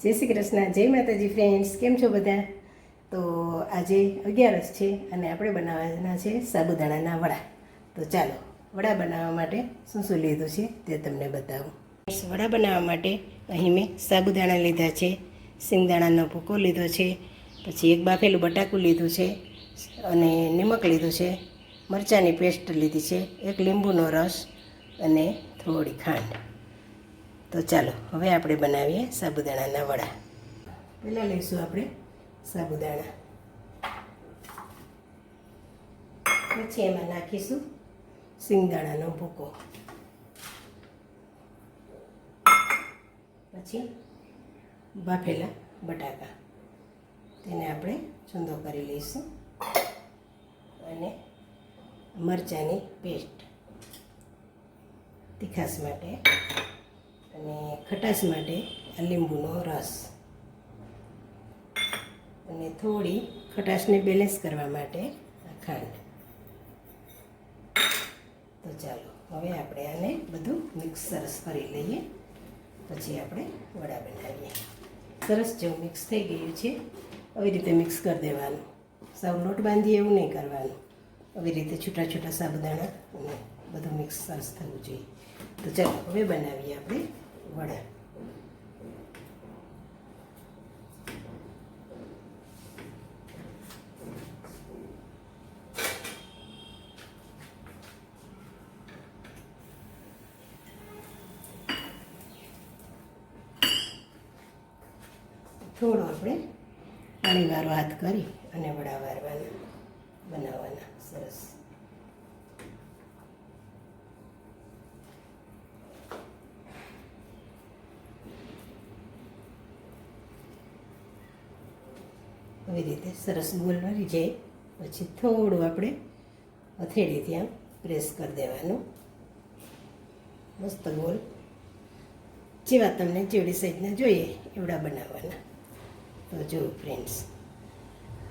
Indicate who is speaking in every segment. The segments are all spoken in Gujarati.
Speaker 1: જય શ્રી કૃષ્ણ, જય માતાજી ફ્રેન્ડ્સ. કેમ છો બધા? તો આજે 11 છે અને આપણે બનાવવાના છે સાબુદાણાના વડા. તો ચાલો વડા બનાવવા માટે શું શું લીધું છે તે તમને બતાવું. વડા બનાવવા માટે અહીં મેં સાબુદાણા લીધા છે, સિંગદાણાનો ભૂકો લીધો છે, પછી એક બાફેલું બટાકું લીધું છે અને નિમક લીધું છે, મરચાંની પેસ્ટ લીધી છે, એક લીંબુનો રસ અને થોડી ખાંડ. તો ચાલો હવે આપણે બનાવીએ સાબુદાણાના વડા. પહેલાં લઈશું આપણે સાબુદાણા, પછી એમાં નાખીશું સિંગદાણાનો ભૂકો, પછી બાફેલા બટાકા, તેને આપણે ચૂંદો કરી લઈશું, અને મરચાંની પેસ્ટ તીખાશ માટે અને ખટાશ માટે લીંબુનો રસ, અને થોડી ખટાશને બેલેન્સ કરવા માટે ખાંડ. તો ચાલો હવે આપણે આને બધું મિક્સ સરસ કરી લઈએ, પછી આપણે વડા બનાવીએ. સરસ જેવું મિક્સ થઈ ગયું છે. આવી રીતે મિક્સ કરી દેવાનું, સાવ લોટ બાંધીએ એવું નહીં કરવાનું. આવી રીતે છૂટા છૂટા સાબુદાણા અને બધું મિક્સ સરસ થવું જોઈએ. તો ચાલો હવે બનાવીએ આપણે વડા. થોડો આપણે પાણીવાળો હાથ કરી અને વડા વારવાના, બનાવવાના સરસ. આવી રીતે સરસ ગોલ વળી જાય પછી થોડું આપણે હથેળીથી આમ પ્રેસ કરી દેવાનું, મસ્ત ગોલ. જેવા તમને જેવડી સાઈઝના જોઈએ એવડા બનાવવાના. તો જો ફ્રેન્ડ્સ,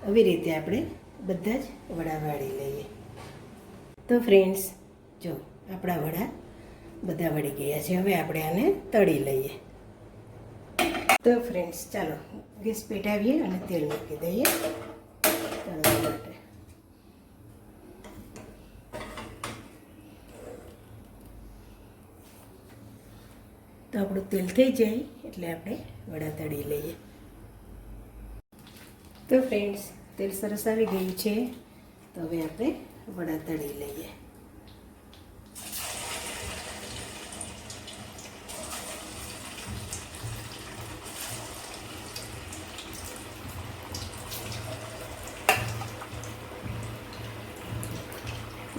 Speaker 1: આવી રીતે આપણે બધા જ વડા વાળી લઈએ. તો ફ્રેન્ડ્સ જો આપણા વડા બધા વળી ગયા છે. હવે આપણે આને તળી લઈએ. તો ફ્રેન્ડ્સ ચાલો ગેસ પેટાવીએ અને તેલ મૂકી દઈએ તળવા માટે. તો આપણું તેલ થઈ જાય એટલે આપણે વડા તળી લઈએ. તો ફ્રેન્ડ્સ તેલ સરસ આવી ગયું છે. તો હવે આપણે વડા તળી લઈએ.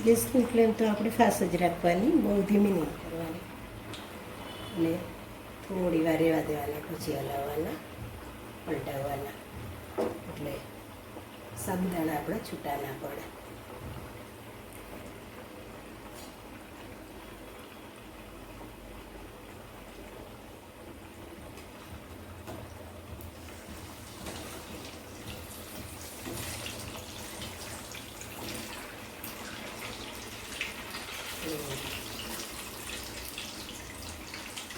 Speaker 1: ગેસની ફ્લેમ તો આપણે ફાસ્ટ જ રાખવાની, બહુ ધીમી નહીં કરવાની, અને થોડી વાર રહેવા દેવાના, પછી હલાવવાના, પલટાવવાના, એટલે સાબુદાણા આપણા છૂટા ના પડે.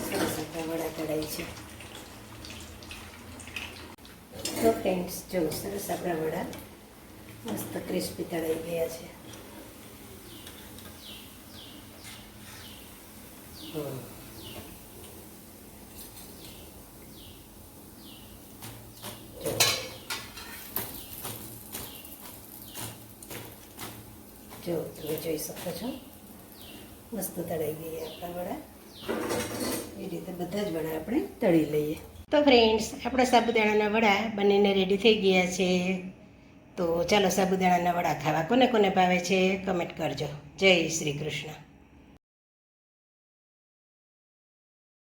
Speaker 1: સરસ વડા તળાય છે. તો ફ્રેન્ડ્સ જો સરસ આપણા વડા મસ્ત ક્રિસ્પી તળાઈ ગયા છે. જો તમે જોઈ શકો છો મસ્ત તળાઈ ગયા આપણા વડા. એ રીતે બધા જ વડા આપણે તળી લઈએ. તો ફ્રેન્ડ્સ આપણા સાબુદાણાના વડા બનીને રેડી થઈ ગયા છે. તો ચાલો સાબુદાણાના વડા ખાવા. કોને કોને ભાવે છે કમેન્ટ કરજો. જય શ્રી કૃષ્ણ.